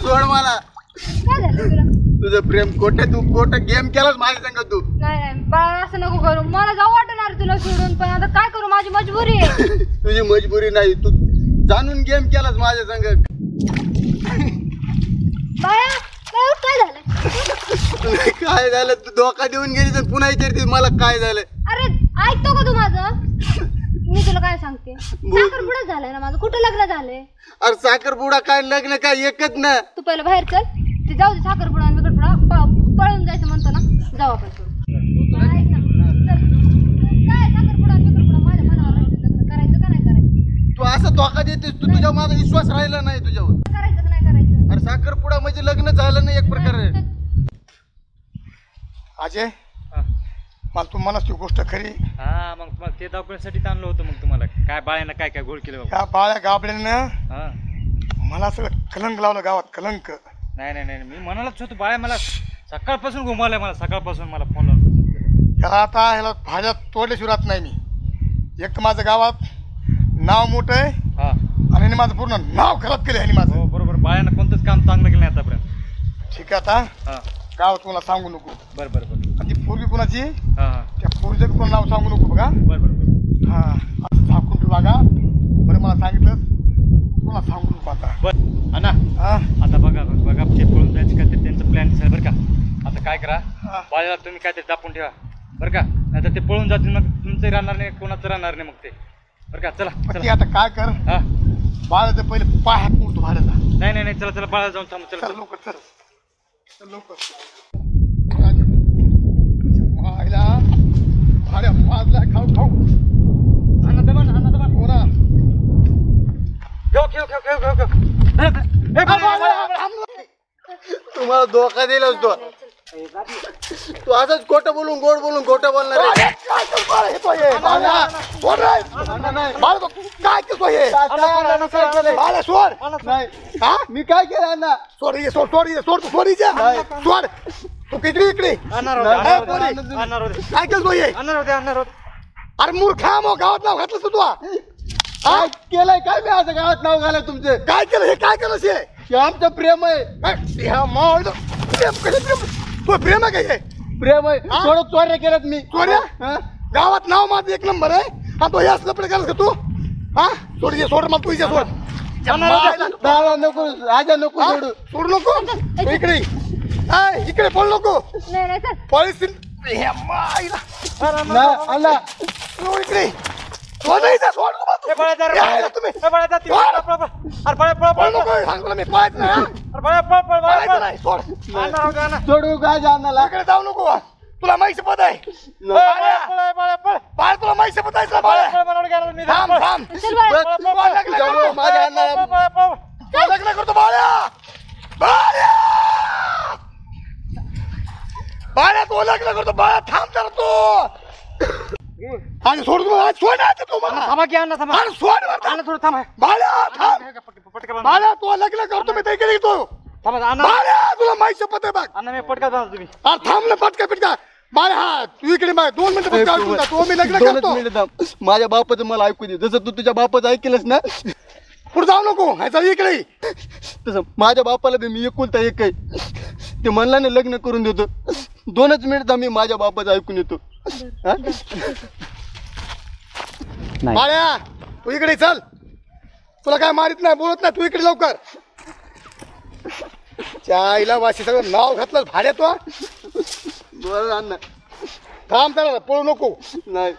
सोड मला. तुझं प्रेम कोटे तू कोटा गेम केलास माझ्या संग तू. नाही बाळा असं नको करू. मला जाऊ वाटणार तुला सोडून पण आता काय करू माझी मजबुरी आहे. तुझी मजबुरी नाही तू जाणून गेम केलास माझ्या संग. बाळा काय झालं? काय झालं तू धोका देऊन गेली तर पुन्हा विचारते मला काय झालं. अरे ऐकतो का तू माझं? मी तुला काय सांगते साखरपुडा झालाय ना माझं. कुठं लग्न झालंय? अरे साखरपुडा काय लग्न काय एकच ना. तू पहिलं बाहेर चल. ते जाऊ दे साखरपुडा आणि बिकटपुडा पळून जायचं म्हणतो ना. जाऊ आपण ऐक ना काय साखरपुडा आणि बिकटपुडा माझ्या मनावर लग्न करायचं का नाही करायचं? तू असं धोका देतेस तू तुझ्या माझा विश्वास राहिला नाही तुझ्यावर. करायचं का नाही करायचं? अरे साखरपुडा म्हणजे लग्न झालं नाही एक प्रकारे. अजय मला तू म्हणस ती गोष्ट खरी. हा मग तुम्हाला ते दाखवण्यासाठी आणलं होतं. मग तुम्हाला काय बाळ्यानं काय काय गोळ केलं त्या बाळ्या गाबड्यानं हा मला सगळं कलंक लावलं गावात. कलंक नाही नाही नाही मी म्हणालच होतो बाळ्या मला सकाळपासून घुमावलंय. मला सकाळपासून मला फोन लावला. त्याला आता ह्याला भाज्या तोडल्याशिवाय राहत नाही मी. एक माझं गावात नाव मोठं आहे हा आणि हिने माझं पूर्ण नाव खराब केलं ह्याने माझं. हो बरोबर बाळ्यानं कोणतंच काम चांगलं केलं नाही आतापर्यंत. ठीक आहे आता हा गावात कोणाला सांगू नको. बरं बरं बरं आणि ती पोरगी कोणाची हा हा त्या पोरीचं कोण नाव सांगू नको बघा. बरं बरं बरं हा असं झाकून ठेवू लागा. बरं मला सांगितलं कोणाला सांगू नको आता. बरं अण्णा हा आता बघा बघा ते पळून जायचं का ते त्यांचं प्लॅन दिसेल बरं का. आता काय करा हा. बाळ्याला तुम्ही काय ते दापून ठेवा बरं का. नाही तर ते पळून जातील मग तुमचं राहणार नाही कोणाचं राहणार नाही मग ते बरं का. चला मग ती चला आता काय कर हा बाळाचं पहिले पाय हात मोडतो भाड्याचा. नाही नाही नाही चला चला बाळा जाऊन थांबू चला चल लवकर चल चल लवकर. मायला भाड्या माजला खाऊ खाऊ. अण्णा दबा ना अण्णा दबा कोणा घेऊ घेऊ घेऊ घेऊ घेऊ तुम्हाला धोका दिलास तो. तू असंच खोटं बोलून गोड बोलून खोटं बोलणार आहे. मी काय केलं अण्णा. सोड तू किती इकडे काय केलं. अरे मूर्खा मग गावात नाव घातलं तू. काय केलंय काय मी असं गावात नाव घालाय तुमचे. काय केलं हे काय केलं हे आमचं प्रेम आहे. तू प्रेम आहे काय प्रेम आहे. थोडं चोऱ्या केल्यात मी. चोऱ्या? हा? गावात नाव माझं एक नंबर आहे. हा तो याच लपडे केलं का तू. हा सोड मला तू इथे सोड. दादा नको राजा नको सोडू. सोड नको इकडे इकडे बोल नको नाही नाही चल. पॉलिसी अण्णा इकडे सोड इथे सोड तुम्ही सांगतो मी पळायचं नाही सोड सोडू काय अण्णाला. इकडे जाऊ नको. तुला माहिती शपथ आहे बाळ. तुला माहिती शपथ आहे थांब थांब. चल बाळा. माझ्या अण्णाला लग्न करतो बाळ्या. बाळ्या तो लग्न करतो बाळ्या. थांब तर तू आणि सोड सोड तू मला. थांबा की अण्णा थांबा सोड अण्णा थोडं थांबा बाळ्या थांब. बाळ्या तो लग्न करतो मी ते केली तू. थांबा अण्णा बाळ्या तुला माहिती शपथ आहे बघ. अण्णा मी पटका जाणार तुम्ही अरे थांब ना पटका पिटका. बाळ्या हा तू इकडे 2 मिनिटं तो मी लग्न दोनच करतो. मिनिटं थांब. माझ्या बापाचं मला ऐकू दे. जसं तू तुझ्या बापाचं ऐकलंस ना पुढे जाऊ नको. ह्याचा इकडे तसं माझ्या बापाला बी मी एकुलता एक आहे. ते म्हणला ना लग्न करून देतो. 2च मिनिटं मी माझ्या बापाचं ऐकून येतो. हा? बाळ्या तू इकडे चल. तुला काय मारित नाही बोलत नाही. तू इकडे लवकर. आईला वाशी सगळं नाव घातलं भाड्या तो. बोल अण्णा. थांब त्याला पळू नको. नाही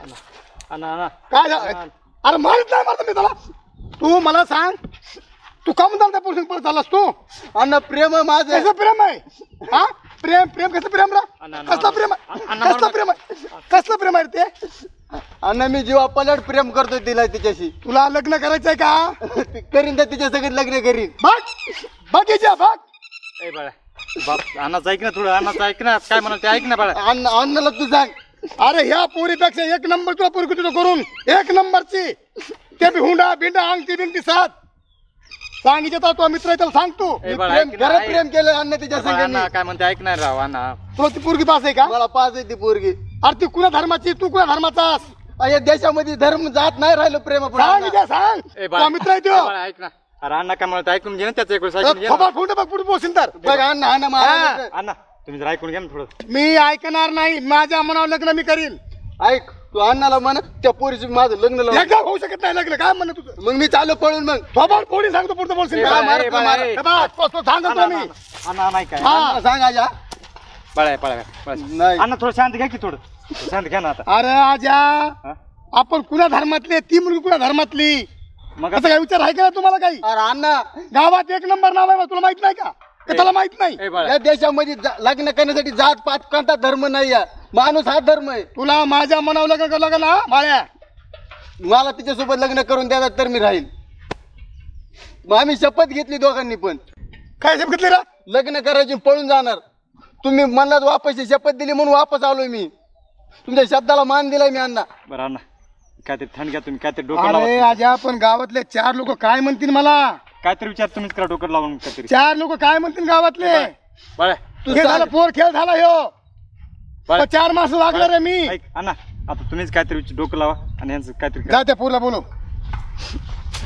अण्णा काय झालं. अरे मारित नाही मारत मी त्याला. तू मला सांग तू का म्हणता त्या पुरुषांनी परत झालास तू. अण्णा प्रेम आहे माझं. कसं प्रेम आहे. हा प्रेम कसं प्रेम रा. कसलं प्रेम कसलं प्रेम आहे ते. अण्णा मी जीवा पलट प्रेम करतोय तिला तिच्याशी. तुला लग्न करायचंय का. करीन तर तिच्या सगळं लग्न करीन. बघ याच्या बघ. ए बाळा बाप अण्णाचं ऐक ना थोडं. अण्णाचं ऐक ना काय म्हणा ते ऐक ना बाळा. अण्णाला तू सांग. अरे ह्या पोरीपेक्षा 1 नंबर तुला पोरी तुझं करून 1 नंबरची. ते बी हुंडा बिंडा अंगठी बिंगटी साथ सांगितलं तर तो मित्र आहे त्याला सांग तू. ए बाळा, प्रेम ऐक ना, खरं ऐक. प्रेम केलं अण्णा तिच्या बाळा, संघाने. अण्णा काय म्हणते ऐकणार राव अण्णा. तुला ती पोरगी पास आहे का? मला पाच आहे ती पोरगी. अरे ती कुणा धर्माची, तू कुणा धर्माचास? या देशामध्ये धर्म जात नाही राहिलं प्रेम सांग इथे, सांग. ए बाळा, तो मित्र आहे ए तो. बाळा, ऐक ना. अरे अण्णा काय म्हणत ऐकून घे ना त्याचं एक वेळेस ऐकून घे ना. थोबा फोन बघ पुढे बोलशील तर. बघा अण्णा अण्णा मला अण्णा तुम्ही जरा ऐकून घ्या ना थोडं. मी ऐकणार नाही, माझ्या मनावर लग्न मी करीन. ऐक तू अण्णाला म्हण त्या पोरीशी माझं लग्न लावून. एकदा होऊ शकत नाही लग्न, काय म्हणणं तुझं? मग मी चालू पळून मग. थोबा फोडी सांगतो पुढचं बोलशील ए का? बाळा, मार, ए बाळा, मार. ए. हे बघ, तो सांगतो अण्णा, मी. अण्णा नाही काय हा. अण्णा सांग आजा. बाळा बाळा बाळा. नाही अण्णा थोडं शांत घ्या की थोडं शांत घ्या ना आता. अरे आजा, हा? आपण कुणा धर्मातले, ती मुलगी कुणा धर्मातली, मग असं काय विचार आहे का तुम्हाला? काही अरे अण्णा गावात एक नंबर नाव आहे बा, तुला माहित नाही का? का त्याला माहित नाही? ए बाळा या देशामध्ये लग्न करण्यासाठी जात पात कोणता धर्म नाही आहे. माणूस हा धर्म आहे. तुला माझ्या मनावर लग्न करावं लागेल ना माळ्या. मला तिच्यासोबत लग्न करून द्यायला तर मी राहील. मग आम्ही शपथ घेतली दोघांनी पण काय शपथ घेतली रा? लग्न करायची पळून जाणार. तुम्ही म्हणलात वापस शपथ दिली म्हणून वापस आलोय मी. तुमच्या शब्दाला मान दिलाय मी अण्णा. बरं अण्णा काहीतरी थंड घ्या तुम्ही काहीतरी डोकं अरे लावा. आजा, पण गावातले 4 लोक काय म्हणतील मला? काहीतरी विचार तुम्हीच करा डोकं लावून काहीतरी. 4 लोक काय म्हणतील गावातले? बाळा तू हे झालं सांग. पोर खेळ झाला ह्यो. बाळा 4 मास लागलं रे मी. ऐक अण्णा आता तुम्हीच काहीतरी डोकं लावा आणि यांचं काहीतरी करा. जा त्या पोरला बोलव.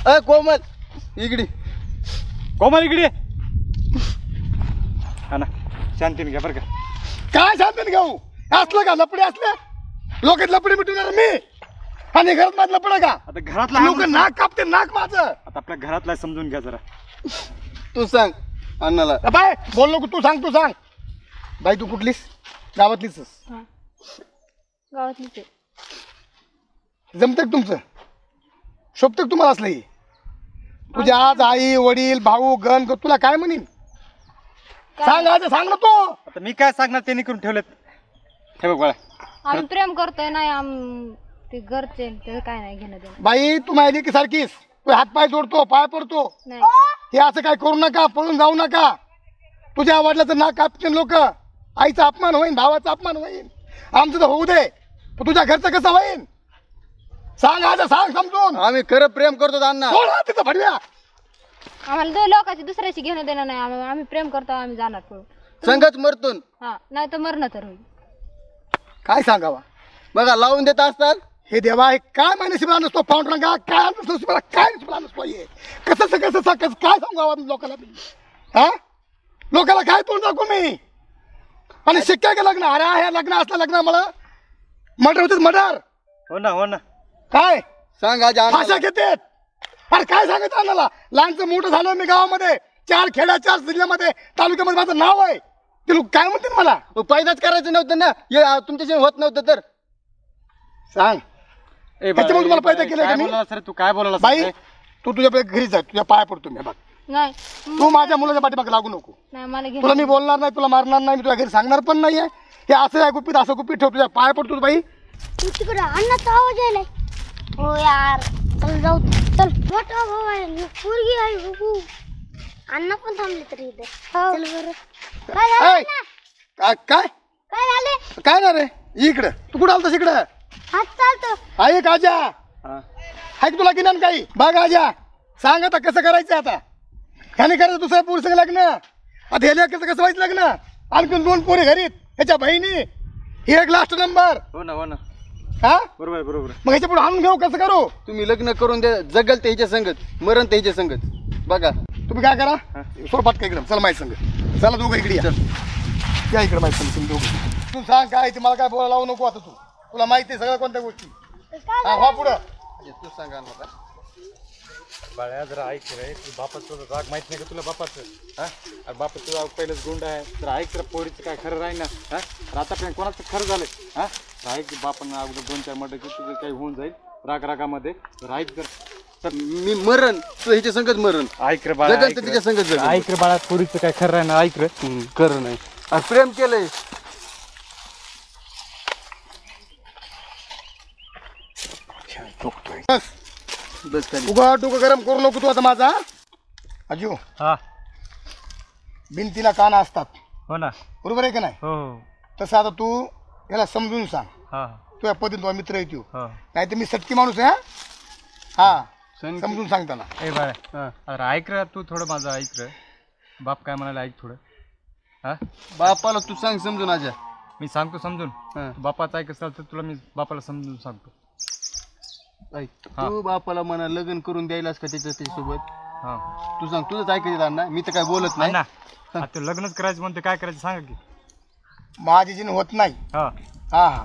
अ कोमल इकडे. कोमल इकडे ये. अण्णा शांतीने घ्या बरं का. काय सांगते घेऊ? असलं का लपडे असले? लोक लपडे मिटवणार मी आणि घरात माझं लपड का? आता घरातला लोक नाक कापते, नाक माझं. आता आपल्या घरातला समजून घ्या जरा. तू सांग अण्णाला. बाय बोल नको, तू सांग, तू सांग. बाई तू कुठलीस? गावातलीच हा गावातलीच आहे. जमतंय का तुमचं? शोभतंय का तुम्हाला असलं? तुझ्या आज आई वडील भाऊ गण तुला काय म्हणीन? सांग आज, सांग ना तू. आता मी काय सांगणार त्यांनी करून ठेवलेत. हे बघ बाळा आम्ही प्रेम करतोय नाही ते घरचे त्याचं काय नाही घेणं देणं. बाई तू माहिती की सारखीस तू हात पाय जोडतो, पाय पडतो. नाही हे असं काय करू नका, पळून जाऊ नका. तुझ्या वडिलाचं नाक कापतील लोक. आईचा अपमान होईल, भावाचा अपमान होईल. आमचं तर होऊ दे, पण तुझ्या घरचं कसं होईल? सांग आज, सांग समजून. आम्ही खरं प्रेम करतो अण्णा. सोड हा तिथं भडव्या. आम्हाला दोन लोकांची दुसऱ्याशी घेणं देणं नाही. आम्ही प्रेम करतो, आम्ही जाणार पळून. संघच मरतून. हा नाही तर मरणं तर होईल. काय सांगावा? बघा लावून देत असतात. हे देवा, हे काय नशिबाला नसतो पांडुरंगा, काय नशिबाला, काय नशिबाला नसतो हे. कसं काय सांगावा लोकांना मी? हा लोकांना काय तोंड दाखवू मी? आणि शिक्का का लग्न? अरे हे लग्न असलं लग्न मला मर्डर होते, मर्डर. हो ना हो ना. काय सांग आज अण्णाला. भाषा घेते? अरे काय सांगायचं अण्णाला? लहानचं मोठं झालं मी गावामध्ये, 4 खेड्या 4 जिल्ह्यामध्ये तालुक्यामध्ये माझं नाव आहे. ते लोक काय म्हणतील मला? पैदाच करायचं नव्हतं ना. हे तुमच्याशी होत नव्हतं तर सांग. ए त्याच्यामुळे तुम्हाला पैदा केलं का काय मी? बोलायला सर तू काय बोलायला बाई तू तुझ्या घरी जा, तुझ्या पाया पडतो मी. बघ नाही तू माझ्या मुलाच्या पाठीमागे लागू नको. नाही मला तुला घेणं मी बोलणार नाही, तुला मारणार नाही, मी तुझ्या घरी सांगणार पण नाहीये. हे असं आहे गुपित, असं गुपित ठेव. तुझ्या पाया पडतो बाई. तू तिकडं अन्नाचा आवाज यायलाय. हो यार, चल जाऊ, चल. मोठा भाऊ आहे, पोरगी आहे बघू. अण्णा पण थांबले तरी इथे. चल बरं. काय झालं ऐ, अण्णा? काय काय काय झाले? काय ना रे? इकडं तू कुठं आलतास? इकडं हात चालतो. आहे का आजा? हा. आहे का तुला गिनान काही? बघ आजा, सांग आता कसं करायचं आता. ह्याने करायचं दुसऱ्या पोरी संग लग्न. आता ह्याला कसं व्हायचं लग्न? आणखीन 2 पोरी घरीत, ह्याच्या बहिणी, ही एक लास्ट नंबर. हो ना हो ना. हा बरोबर आहे, बरोबर आहे. मग ह्याच्या पुढे आणून घेऊ, कसं करू? तुम्ही लग्न करून द्या. जगल त्याच्या संगत, मरण त्याच्या संगत. बघा तुम्ही काय करा, सोडपाट काय इकडं, चला माझ्या संग. चला दोघं इकडे या. या इकडे माझ्या संग तुम्ही दोघं. तू सांग काय ते, मला काय बोलायला लावू नको आता. तुला माहिती आहे सगळ्या कोणत्या गोष्टी. हा व्हा पुढं. तू सांगा ना. बाळ्या जरा ऐक रे. तू बापाचं राग माहित नाही का तुला बापाचं? हा अरे बापाचं राग पहिलंच गुंड आहे. तर ऐक तर पोरीचं काय खरं राही ना. हा आतापर्यंत कोणाचं खरं झालं? हा ऐक बापांना अगोदर 2-4 मर्डर केली, तुझं काही होऊन जाईल रागामध्ये. तर ऐक तर मी मरण तू ह्याच्या संगत मरण. ऐक रे बाळा, जगल ऐक तर रे. तिच्या संगत जगल. ऐक रे बाळा, पोरीचं काय खरं आहे ना. ऐक रे. खरं नाही. अरे प्रेम केलंय. बस बस खाली. उगा डोकं गरम करू नको तू आता माझा. अजू, हा भिंतीला काना असतात, हो ना. बरोबर आहे का नाही? हो तसं आता तू याला समजून सांग. हा तुझ्या पद्धतीने तुझा मित्र आहे तू. हो. नाही तर मी सटकी माणूस आहे. हा सण समजून सांगताना. ए बाळा हा. अरे ऐक रे तू थोडं माझं ऐक रे. बाप काय म्हणाला ऐक थोडं. हा बापाला तू सांग समजून आजा. मी सांगतो समजून. हा. बापाचं ऐक असेल तर तुला मी बापाला समजून सांगतो. ऐक हा. तू बापाला म्हणा लग्न करून द्यायलास का त्याच्यासोबत. हा तू सांग तुझंच ऐकायचं अण्णा, मी तर काय बोलत नाही. अण्णा आता लग्नच करायचं म्हणते काय करायचं सांगा की. माझी जीन होत नाही. हा हा हा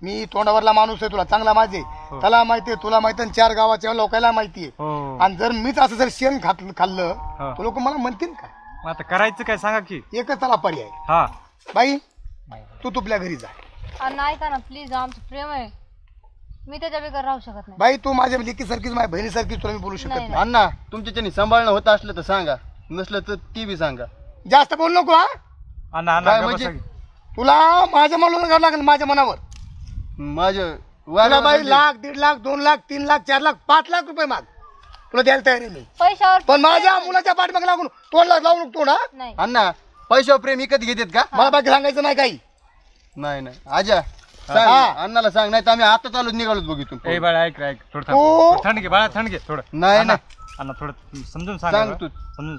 मी तोंडावरला माणूस आहे, तुला चांगला माझे हो. त्याला माहिती आहे, तुला माहिती आहे, 4 गावाच्या लोकांना माहिती आहे. हो आणि जर मीच असं जर शेण खाल्लं हा. तर लोक मला म्हणतील का. मग आता करायचं काय सांगा की. एकच त्याला पर्याय. हा बाई तू तुपल्या घरी जा. अण्णा ऐका ना प्लीज, आमचं प्रेम आहे, मी त्याच्या बिगर राहू शकत नाही. बाई तू माझ्या लेकीसारखीच माझ्या बहिणीसारखीच, तुला मी बोलू शकत नाही, नाही. अण्णा तुमच्याच्यानी सांभाळणं होत असलं तर सांगा, नसलं तर ती बी सांगा. जास्त बोल नको हा. अण्णा अण्णा काय गप्प म्हणजे? बसा की. तुला माझ्या मनावर घालावं लागेल, माझ्या मनावर. माझं तुला बाई म्हणजे- 1,00,000 1,50,000 2,00,000 3,00,000 4,00,000 5,00,000 रुपये माग, तुला द्यायला तयार आहे मी. पैशावर पण माझ्या मुलाच्या पाठीमागे लागून तोंडला लावू नको तोंड हा. नाही. अण्णा पैशावर प्रेम विकत घेतात का. मला बाकी सांगायचं नाही काही. नाही नाही आजा सांग, हा. अण्णाला सांग, नाही तर आम्ही आता चालू निघालोच बघ इथून. ए बाळा ऐक रे ऐक थोडं थांब. ओ. थोडं थंड घे बाळा थंड घे थोडं. नाही अण्णा, नाही अण्णा थोडं समजून सांगा सांग बरं. तू. समजून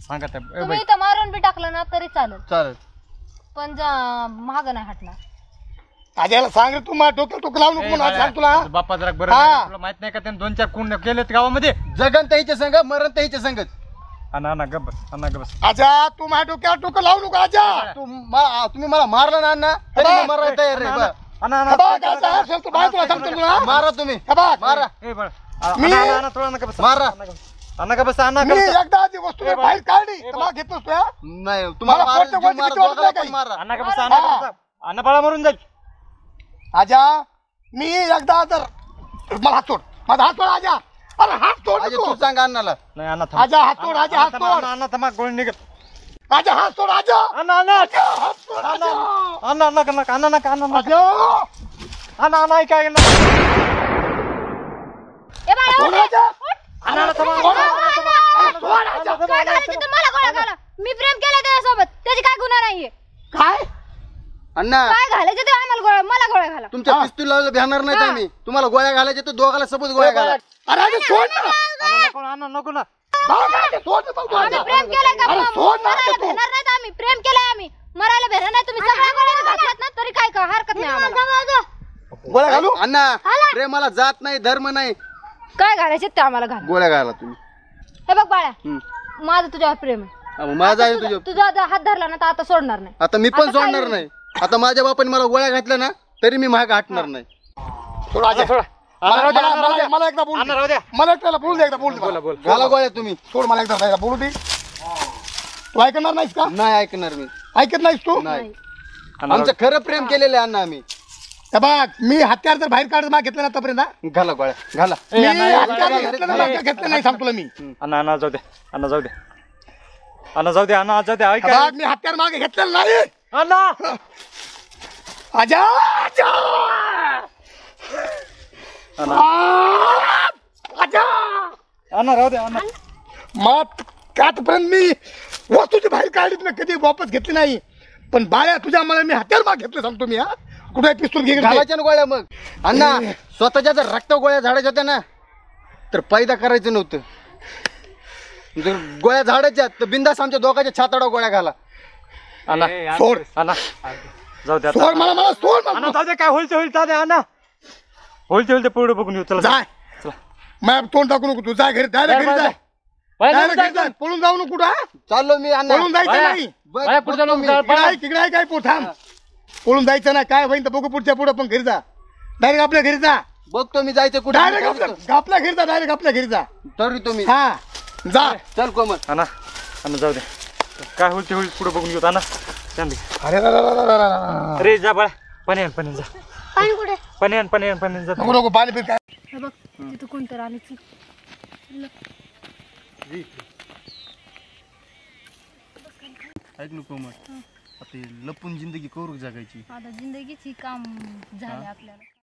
सांगा त्या ए तुम्ही बाई इथं मारून बी टाकलं ना तरी चालेल, चालेल. पण महाग नाही हटणार. आज्याला सांग रे, तू माझ्या डोक्याला टोक लावू नको ए म्हणून बाळा, सांग तुला. तुझं बाप्पा जरा बरं हा. नाही. तुला माहित नाही का त्याने 2-4 कुंड केलेत गावामध्ये. जगन त्याच्या संग मरण त्याच्या संगच. अण्णा अण्णा गप्प बस, अण्णा गप्प बस. आजा तू माझ्या डोक्याला टोक लावू नको आजा. तुम्ही मला मारलं ना अण्णा तरी मी मारायला तयार आहे. बा. अण्णा हे बघ, आजा, असेल तर बाय तुला सांगतो तुला. मारा तुम्ही, हे बघ, मारा ए बाळा मी- अण्णा अण्णा थोडं नका बस. मारा. अण्णा का बस अण्णा मी का बस. एकदा ती वस्तू ए बाहेर काढली ए तर मला घेत नसतो हा. नाही तुम्हाला मला मारा, कोणत्या जीव गोष्टी मारा, भीती वाटत दोघाला नाही पण मारा. अण्णा का बस अण्णा का बस. अण्णा बाळा मरून जाईल. आजा मी एकदा जर मला हात सोड, माझा हात सोड आजा. अरे हात सोड आजा तू. तू सांग अण्णाला. नाही अण्णा थांब. आजा हात सोड, आजा हात अण्णा सोड. अण्णा अण्णा थांबा गोळी निघत. आजा हात सोड आजा. अण्णा अण्णा हात सोड आजा. अण्णा अण्णा नका अण्णा नका अण्णा नका. आजा. अण्णा अण्णा ऐका अण्णा. ए बाळा, सोड उठ. आजा. अण्णा अण्णा थांबा. सोड अण्णा, आजा. अण्णा, सोड आजा. काय घालायचं तर मला गोळ्या घाला, मी प्रेम केलं त्याच्यासोबत, त्याची काय गुन्हा नाहीये. काय अण्णा काय घालायचं ते आम्हाला गोळ्या, मला गोळ्या घाला. तुमच्या पिस्तूलला भेटणार नाही आम्ही. तुम्हाला गोळ्या घालायच्या तर दोघाला सबूत गोळ्या घाला. अरे आजा सोड ना. अण्णा नको ना, अण्णा नको ना. भाऊ काय ते सोड ना भाऊ तू आम्ही आजा. प्रेम केलंय का? अरे सोड ना मरायला तू. भेटणार नाही, आम्ही प्रेम केलंय, आम्ही मरायला भेटणार नाही. तुम्ही सगळ्या गोळ्या घातल्यात ना तरी काय हरकत नाही आम्हाला. गोळ्या घालू. अण्णा प्रेमाला जात नाही, धर्म नाही. काय घालायचे ते आम्हाला घाला. गोळ्या घाला तुम्ही. हे बघ बाळा, हम्म. माझं तुझ्यावर प्रेम आहे. अहो, माझा आहे तुझ्या. तुझा जर हात धरला ना तर आता सोडणार नाही. आता मी पण आता काय सोडणार नाही. आता माझ्या बापाने मला गोळ्या घातल्या ना तरी मी महाग हटणार नाही. सोड आजा. सोडा. अण्णा राहू द्या, अण्णा राहू द्या. मला एकदा बोल अण्णा राहू द्या. मला एकदा बोलू दे, एकदा बोलू दे मला. बोल. घाला गोळ्या तुम्ही. सोड मला एकदा बोलू दे. तू ऐकणार नाहीस का? नाही ऐकणार मी. ऐकत नाहीस तू? नाही. अण्णा आमचं खरं प्रेम केलेलं आहे अण्णा आम्ही. हे बघ मी हत्यार जर बाहेर काढत मला घेतलं ना आतापर्यंत हा? घाला गोळ्या घाला. मी अण्णा, हत्यार अण्णा, घेतलं ना घेतलं नाही सांगतो तुला मी. अण्णा अण्णा जाऊ द्या. अण्णा जाऊ द्या. अण्णा जाऊ द्या. अण्णा जाऊ द्या. हे ऐका बघ मी हत्यार मागे घेतलेलं नाही. अण्णा. आजा आजा आजा. अण्णा राहू द्या. अण्णा मग आतापर्यंत मी वस्तूची बाहेर काढलीच ना कधी वापस घेतली नाही. पण बाळ्या तुझ्या मला मी हत्यार माग घेतलं सांगतो मी हा. कुठे पिस्तूल घे घालायच्या ना गोळ्या मग. अण्णा स्वतःच्या जर रक्त गोळ्या झाडायच्या होत्या ना तर पैदा करायचं नव्हतं. जर गोळ्या झाडायच्या तर बिंदास आमच्या दोघांच्या छाताडा गोळ्या घाला. अण्णा सोड अण्णा जाऊ द्या. सोड मला मला सोड अण्णा मला. जाऊ द्या. काय होईल ते होईल. जाऊ द्या अण्णा. होईल ते पुढे बघून येऊ. चला जाय चला. मग तोंड टाकू नको तू. जाय घरी डायरेक्ट घरी जाय. डायरेक्ट घरी जाय. पळून जाऊ नको कुठं हा? चाललो मी अण्णा. पळून जायचं बाया. नाही. बघ, बाया, पुढच्या बघतो मी. लोक- इकडे आहे काय पो थांब. पळून जायचं नाही. काय होईन तर बघू पुढच्या पुढं. पण घरी जा. डायरेक्ट आपल्या घरी जा. बघतो मी जायचं कुठे. डायरेक्ट आपल्या घरी जा. डायरेक्ट आपल्या घरी जा. तरी तुम्ही हा जा. चल कोमल. अण्णा अण्णा जाऊ द्या. काय होईल ते होईल. पुढे बघून घेऊ. अण्णा चांदी. अरे रा, रा, रा, रा, रा, रा. अरे जा बाळा. पाणी आण जा. पाणी कुठे? पाणी आण जा. नको नको पाणी पित काय. हे बघ तिथं कोणतं आले. ऐक ना कोमल, आता हे लपून जिंदगी करू जगायची. आता जिंदगीची काम झाले आपल्याला.